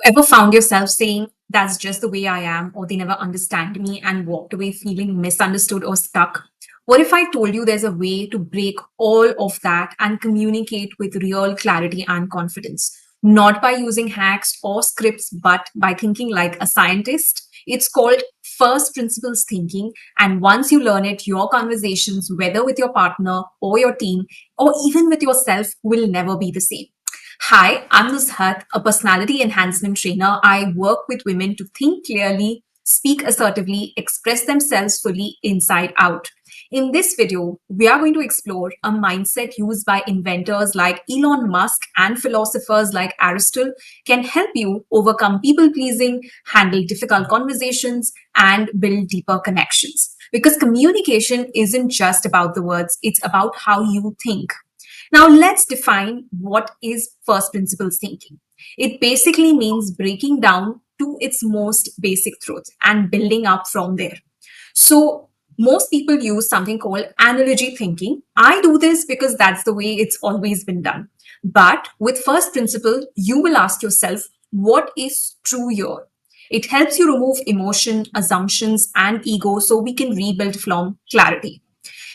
Ever found yourself saying, that's just the way I am, or they never understand me, and walked away feeling misunderstood or stuck? What if I told you there's a way to break all of that and communicate with real clarity and confidence? Not by using hacks or scripts, but by thinking like a scientist. It's called first principles thinking. And once you learn it, your conversations, whether with your partner or your team, or even with yourself, will never be the same. Hi, I'm Nuzhat, a personality enhancement trainer. I work with women to think clearly, speak assertively, express themselves fully inside out. In this video, we are going to explore a mindset used by inventors like Elon Musk and philosophers like Aristotle can help you overcome people pleasing, handle difficult conversations, and build deeper connections. Because communication isn't just about the words, it's about how you think. Now, let's define what is first principles thinking. It basically means breaking down to its most basic truth and building up from there. So, most people use something called analogy thinking. I do this because that's the way it's always been done. But with first principle, you will ask yourself, what is true here? It helps you remove emotion, assumptions, and ego so we can rebuild from clarity.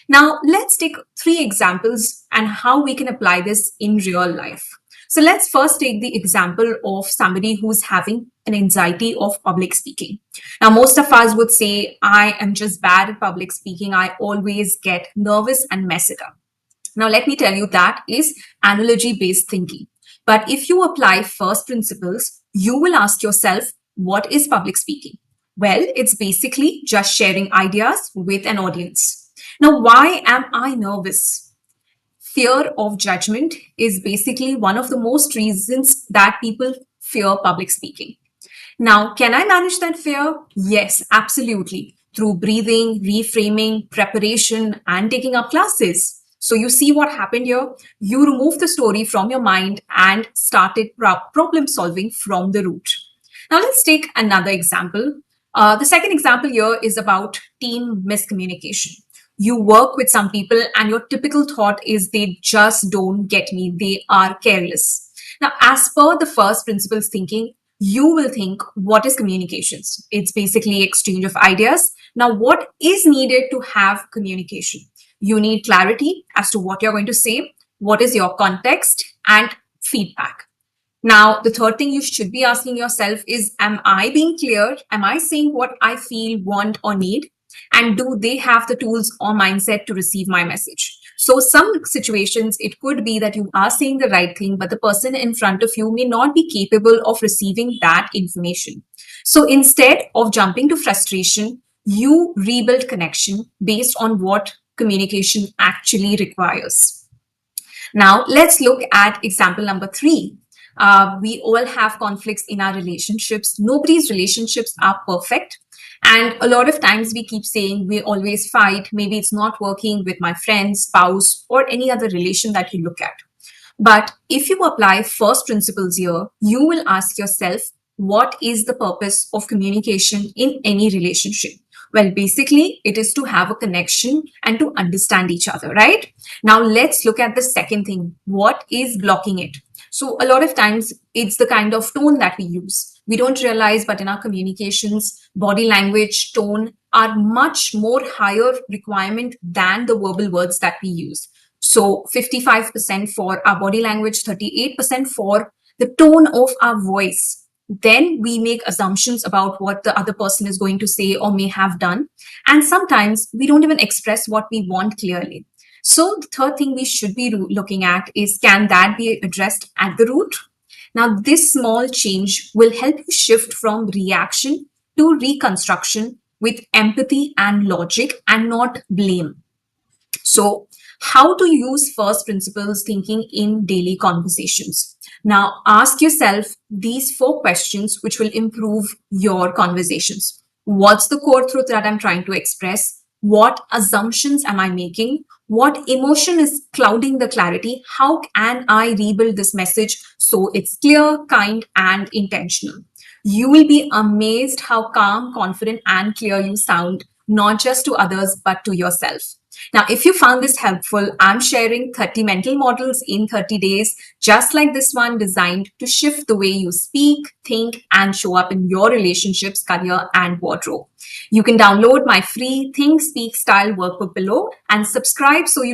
Now, let's take three examples and how we can apply this in real life. So, let's first take the example of somebody who's having an anxiety of public speaking. Now, most of us would say, I am just bad at public speaking. I always get nervous and mess it up. Now, let me tell you that is analogy based thinking. But if you apply first principles, you will ask yourself, what is public speaking? Well, it's basically just sharing ideas with an audience. Now, why am I nervous? Fear of judgment is basically one of the most reasons that people fear public speaking. Now, can I manage that fear? Yes, absolutely. Through breathing, reframing, preparation, and taking up classes. So, you see what happened here? You removed the story from your mind and started problem solving from the root. Now, let's take another example. The second example here is about team miscommunication. You work with some people, and your typical thought is they just don't get me, they are careless. Now, as per the first principles thinking, you will think, what is communications? It's basically exchange of ideas. Now, what is needed to have communication? You need clarity as to what you're going to say, what is your context, and feedback. Now, the third thing you should be asking yourself is, am I being clear? Am I saying what I feel, want, or need? And do they have the tools or mindset to receive my message? So, some situations, it could be that you are saying the right thing, but the person in front of you may not be capable of receiving that information. So, instead of jumping to frustration, you rebuild connection based on what communication actually requires. Now, let's look at example number three. We all have conflicts in our relationships. Nobody's relationships are perfect. And a lot of times we keep saying we always fight. Maybe it's not working with my friend, spouse, or any other relation that you look at. But if you apply first principles here, you will ask yourself, what is the purpose of communication in any relationship? Well, basically, it is to have a connection and to understand each other, right? Now, let's look at the second thing. What is blocking it? So, a lot of times, it's the kind of tone that we use. We don't realize, but in our communications, body language, tone are much more higher requirement than the verbal words that we use. So 55% for our body language, 38% for the tone of our voice. Then we make assumptions about what the other person is going to say or may have done. And sometimes we don't even express what we want clearly. So the third thing we should be looking at is, can that be addressed at the root? Now, this small change will help you shift from reaction to reconstruction with empathy and logic and not blame. So, how to use first principles thinking in daily conversations? Now, ask yourself these four questions which will improve your conversations. What's the core truth that I'm trying to express? What assumptions am I making? What emotion is clouding the clarity? How can I rebuild this message so it's clear, kind, and intentional? You will be amazed how calm, confident, and clear you sound, not just to others, but to yourself. Now, if you found this helpful, I'm sharing 30 mental models in 30 days, just like this one, designed to shift the way you speak, think, and show up in your relationships, career, and wardrobe. You can download my free Think, Speak, Style workbook below and subscribe so you